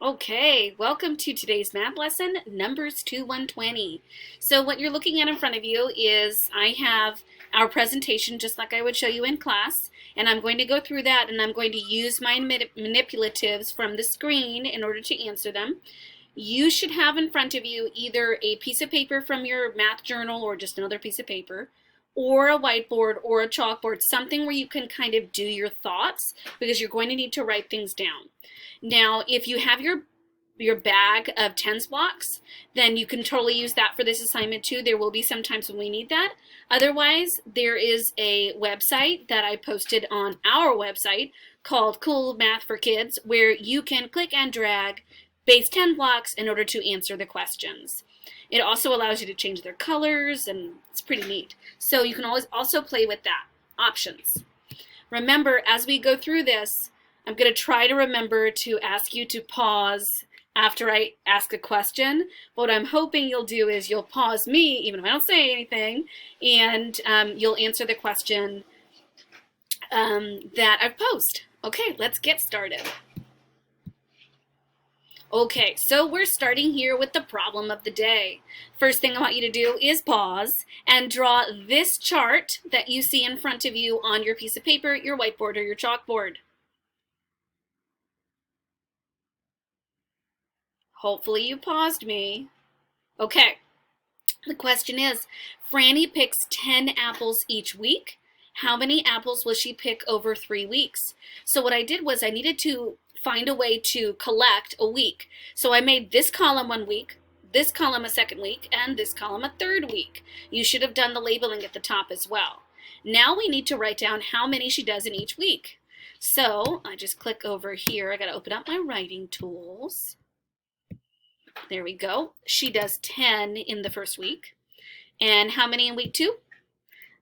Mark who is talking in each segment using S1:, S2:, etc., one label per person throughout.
S1: Okay, welcome to today's math lesson, numbers to 120. So what you're looking at in front of you is I have our presentation just like I would show you in class, and I'm going to go through that and I'm going to use my manipulatives from the screen in order to answer them. You should have in front of you either a piece of paper from your math journal or just another piece of paper, or a whiteboard or a chalkboard, something where you can kind of do your thoughts because you're going to need to write things down. Now, if you have your bag of tens blocks, then you can totally use that for this assignment too. There will be some times when we need that. Otherwise, there is a website that I posted on our website called Cool Math for Kids where you can click and drag base 10 blocks in order to answer the questions. It also allows you to change their colors, and it's pretty neat. So you can always also play with that. Options. Remember, as we go through this, I'm going to try to remember to ask you to pause after I ask a question. What I'm hoping you'll do is you'll pause me, even if I don't say anything, and you'll answer the question that I've posed. Okay, let's get started. Okay, so we're starting here with the problem of the day. First thing I want you to do is pause and draw this chart that you see in front of you on your piece of paper, your whiteboard, or your chalkboard. Hopefully you paused me. Okay, the question is, Franny picks 10 apples each week. How many apples will she pick over 3 weeks? So what I did was I needed to find a way to collect a week. So I made this column 1 week, this column a second week, and this column a third week. You should have done the labeling at the top as well. Now we need to write down how many she does in each week. So I just click over here. I got to open up my writing tools. There we go. She does 10 in the first week. And how many in week 2?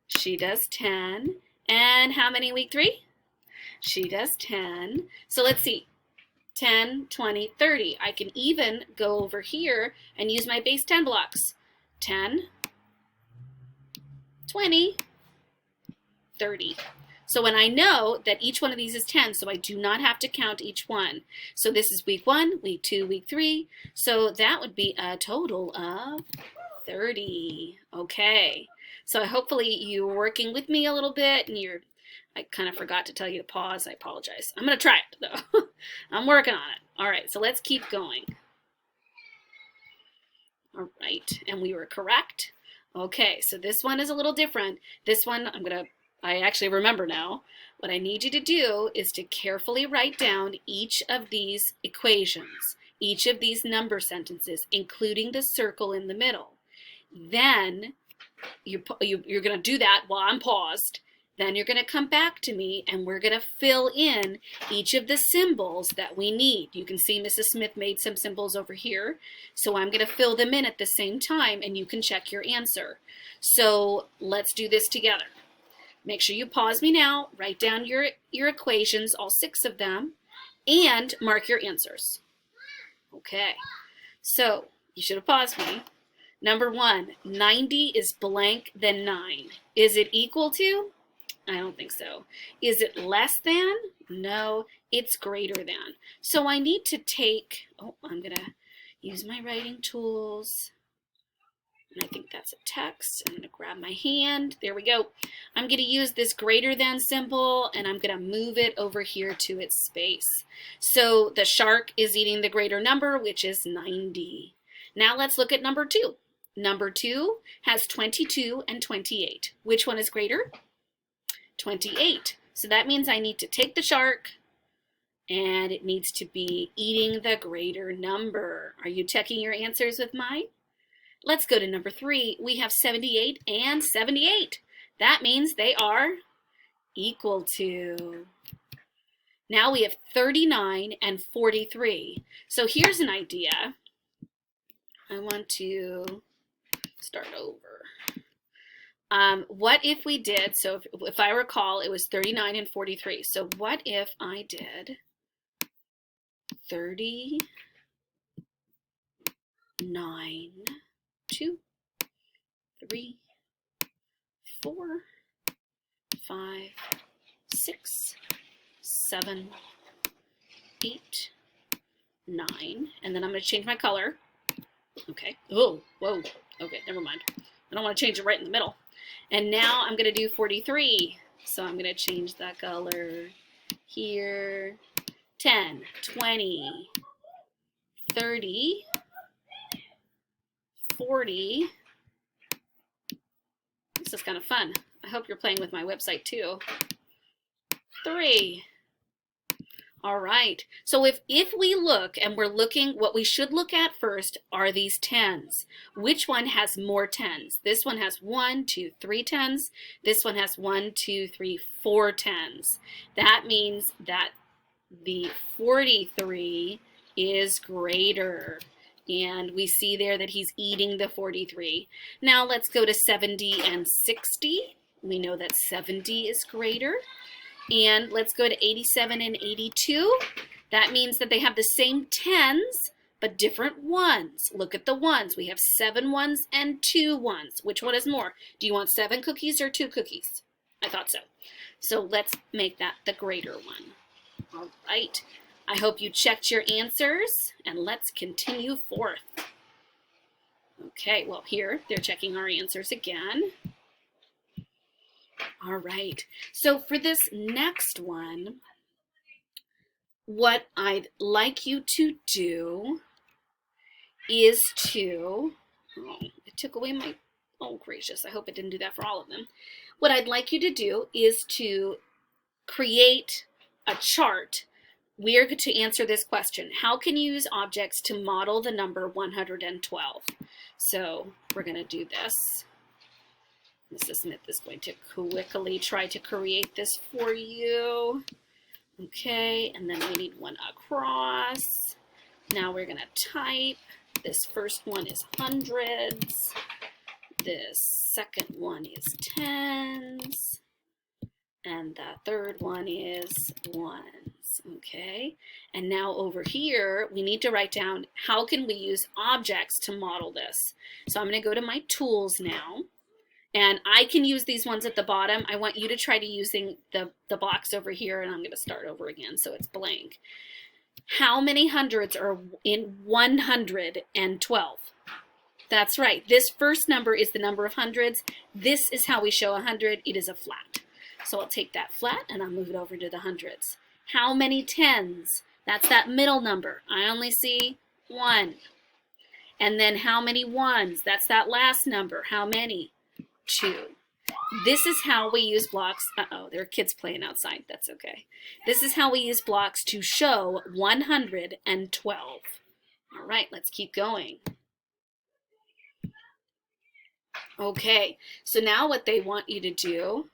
S1: She does 10. And how many in week 3? She does 10. So let's see. 10, 20, 30. I can even go over here and use my base 10 blocks. 10, 20, 30. So when I know that each one of these is 10, so I do not have to count each one. So this is week 1, week 2, week 3. So that would be a total of 30. Okay. So hopefully you're working with me a little bit and I kind of forgot to tell you to pause. I apologize. I'm going to try it though. I'm working on it. All right, so let's keep going. All right, and we were correct. Okay, so this one is a little different. This one I actually remember now. What I need you to do is to carefully write down each of these equations, each of these number sentences, including the circle in the middle. Then you're going to do that while I'm paused. Then you're going to come back to me and we're going to fill in each of the symbols that we need. You can see Mrs. Smith made some symbols over here. So I'm going to fill them in at the same time and you can check your answer. So let's do this together. Make sure you pause me now, write down your equations, all 6 of them, and mark your answers. Okay, so you should have paused me. Number 1, 90 is blank then 9. Is it equal to? I don't think so. Is it less than? No, it's greater than. So I need to take, I'm going to use my writing tools. And I think that's a text. I'm going to grab my hand. There we go. I'm going to use this greater than symbol and I'm going to move it over here to its space. So the shark is eating the greater number, which is 90. Now let's look at number 2. Number 2 has 22 and 28. Which one is greater? 28. So that means I need to take the shark and it needs to be eating the greater number. Are you checking your answers with mine? Let's go to number 3. We have 78 and 78. That means they are equal to. Now we have 39 and 43. So here's an idea. I want to start over. What if we did, so if I recall, it was 39 and 43. So what if I did 39, 2, 3, 4, 5, 6, 7, 8, 9. And then I'm going to change my color. Okay. Oh, whoa. Okay, never mind. I don't want to change it right in the middle. And now I'm going to do 43. So I'm going to change that color here. 10, 20, 30, 40. This is kind of fun. I hope you're playing with my website too. 3. All right. So if we look and we're looking, what we should look at first are these tens. Which one has more tens? This one has 1, 2, 3 tens. This one has 1, 2, 3, 4 tens. That means that the 43 is greater. And we see there that he's eating the 43. Now let's go to 70 and 60. We know that 70 is greater. And let's go to 87 and 82. That means that they have the same tens, but different ones. Look at the ones. We have 7 ones and 2 ones. Which one is more? Do you want 7 cookies or 2 cookies? I thought so. So let's make that the greater one. All right. I hope you checked your answers, and let's continue forth. Okay, well here, they're checking our answers again. All right, so for this next one, what I'd like you to do is to, oh, it took away my, oh gracious, I hope it didn't do that for all of them. What I'd like you to do is to create a chart. We are going to answer this question. How can you use objects to model the number 112? So we're going to do this. Mrs. Smith is going to quickly try to create this for you. Okay, and then we need one across. Now we're going to type. This first one is hundreds. This second one is tens. And the third one is ones. Okay, and now over here, we need to write down how can we use objects to model this. So I'm going to go to my tools now. And I can use these ones at the bottom. I want you to try to using the box over here, and I'm going to start over again so it's blank. How many hundreds are in 112? That's right. This first number is the number of hundreds. This is how we show 100. It is a flat. So I'll take that flat and I'll move it over to the hundreds. How many tens? That's that middle number. I only see 1. And then how many ones? That's that last number. How many? 2. This is how we use blocks. Uh-oh, there are kids playing outside. That's okay. This is how we use blocks to show 112. All right, let's keep going. Okay, so now what they want you to do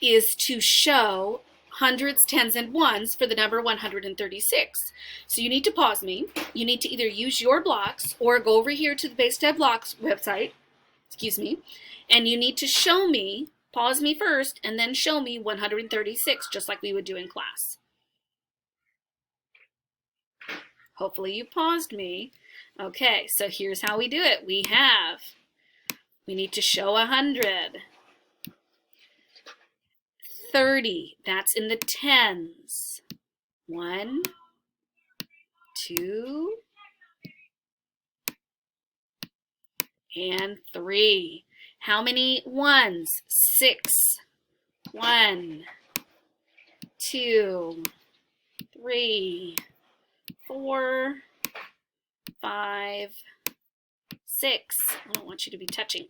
S1: is to show hundreds, tens, and ones for the number 136. So you need to pause me. You need to either use your blocks or go over here to the Base 10 Blocks website, and you need to show me, pause me first, and then show me 136, just like we would do in class. Hopefully you paused me. Okay, so here's how we do it. We need to show 100. 30, that's in the tens. 1, 2, and 3. How many ones? 6. 1, 2, 3, 4, 5, 6. I don't want you to be touching.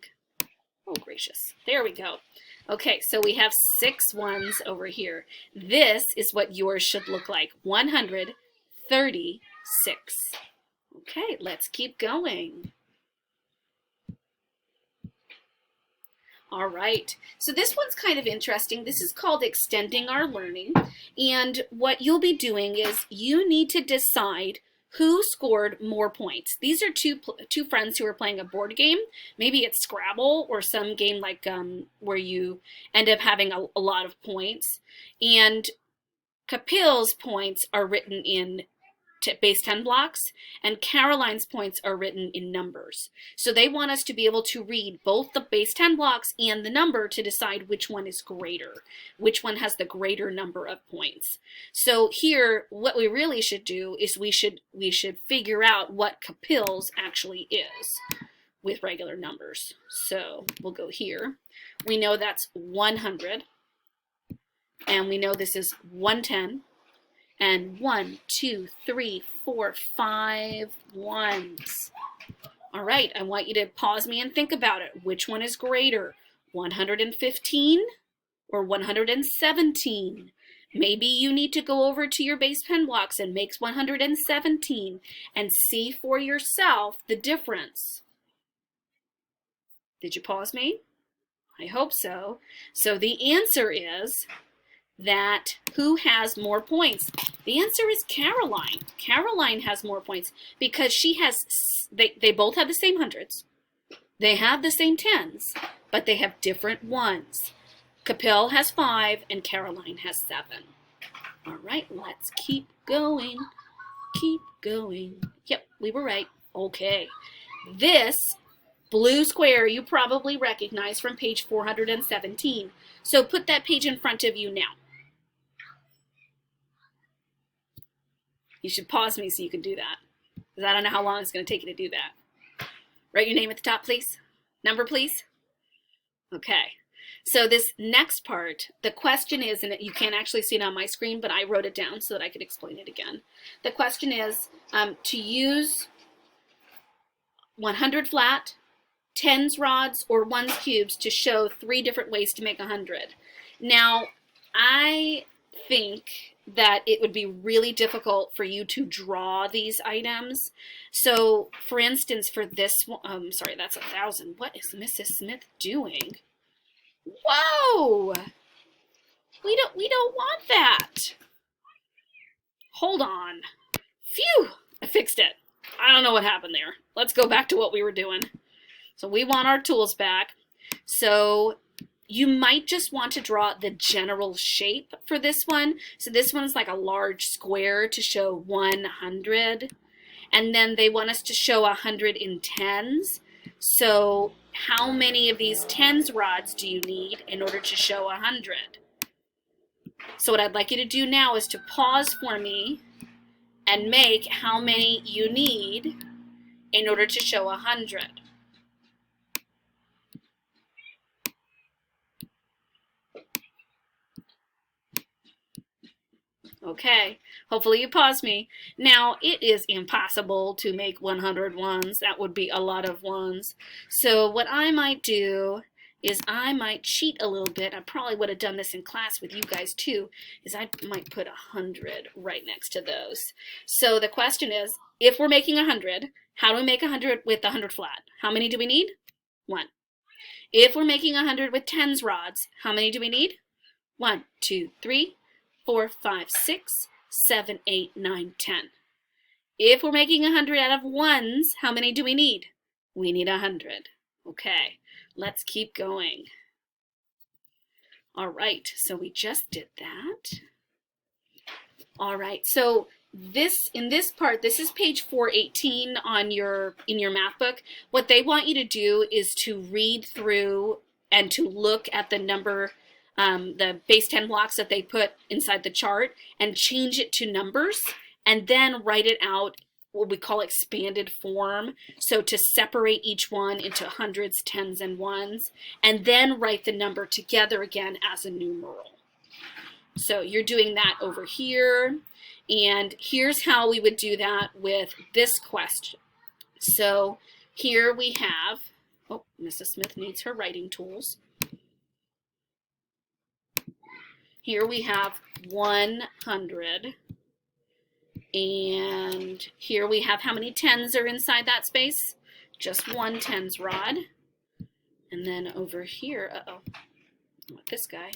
S1: Oh, gracious. There we go. Okay, so we have 6 ones over here. This is what yours should look like. 136. Okay, let's keep going. All right, so this one's kind of interesting. This is called Extending Our Learning. And what you'll be doing is you need to decide who scored more points. These are two friends who are playing a board game. Maybe it's Scrabble or some game like where you end up having a lot of points. And Kapil's points are written in base 10 blocks, and Caroline's points are written in numbers. So they want us to be able to read both the base 10 blocks and the number to decide which one is greater, which one has the greater number of points. So here, what we really should do is we should figure out what Kapil's actually is with regular numbers. So we'll go here. We know that's 100, and we know this is 110. And 1, 2, 3, 4, 5 ones. All right, I want you to pause me and think about it. Which one is greater, 115 or 117? Maybe you need to go over to your base 10 blocks and make 117 and see for yourself the difference. Did you pause me? I hope so. So the answer is that who has more points? The answer is Caroline. Caroline has more points because she has, they both have the same hundreds. They have the same tens, but they have different ones. Kapil has 5 and Caroline has 7. All right, let's keep going. Keep going. Yep, we were right. Okay. This blue square you probably recognize from page 417. So put that page in front of you now. You should pause me so you can do that, because I don't know how long it's going to take you to do that. Write your name at the top, please. Number, please. Okay. So this next part, the question is, and you can't actually see it on my screen, but I wrote it down so that I could explain it again. The question is to use 100 flat, 10s rods, or 1s cubes to show 3 different ways to make 100. Now, I think that it would be really difficult for you to draw these items. So, for instance, for this one, sorry, that's 1,000. What is Mrs. Smith doing? Whoa! We don't want that. Hold on. Phew! I fixed it. I don't know what happened there. Let's go back to what we were doing. So we want our tools back. So you might just want to draw the general shape for this one. So this one's like a large square to show 100. And then they want us to show 100 in tens. So how many of these tens rods do you need in order to show 100? So what I'd like you to do now is to pause for me and make how many you need in order to show 100. Okay, hopefully you pause me. Now, it is impossible to make 100 ones. That would be a lot of ones. So what I might do is I might cheat a little bit. I probably would have done this in class with you guys too, is I might put 100 right next to those. So the question is, if we're making 100, how do we make 100 with 100 flat? How many do we need? 1. If we're making 100 with 10s rods, how many do we need? 1, 2, 3, 4, 5, 6, 7, 8, 9, 10. If we're making 100 out of 1s, how many do we need? We need 100. Okay, let's keep going. All right, so we just did that. All right, so in this part, this is page 418 in your math book. What they want you to do is to read through and to look at the number, the base 10 blocks that they put inside the chart, and change it to numbers, and then write it out what we call expanded form. So to separate each one into hundreds, tens, and ones, and then write the number together again as a numeral. So you're doing that over here, and here's how we would do that with this question. So here we have, oh, Mrs. Smith needs her writing tools. Here we have 100, and here we have how many tens are inside that space? Just one tens rod. And then over here, not this guy.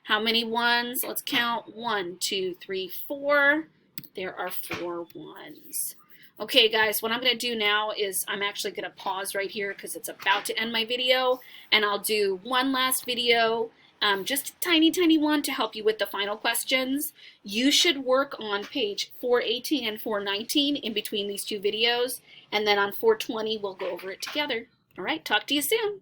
S1: How many ones? Let's count. 1, 2, 3, 4. There are 4 ones. Okay, guys, what I'm going to do now is I'm actually going to pause right here because it's about to end my video, and I'll do one last video just a tiny, tiny one to help you with the final questions. You should work on page 418 and 419 in between these two videos, and then on 420 we'll go over it together. All right, talk to you soon.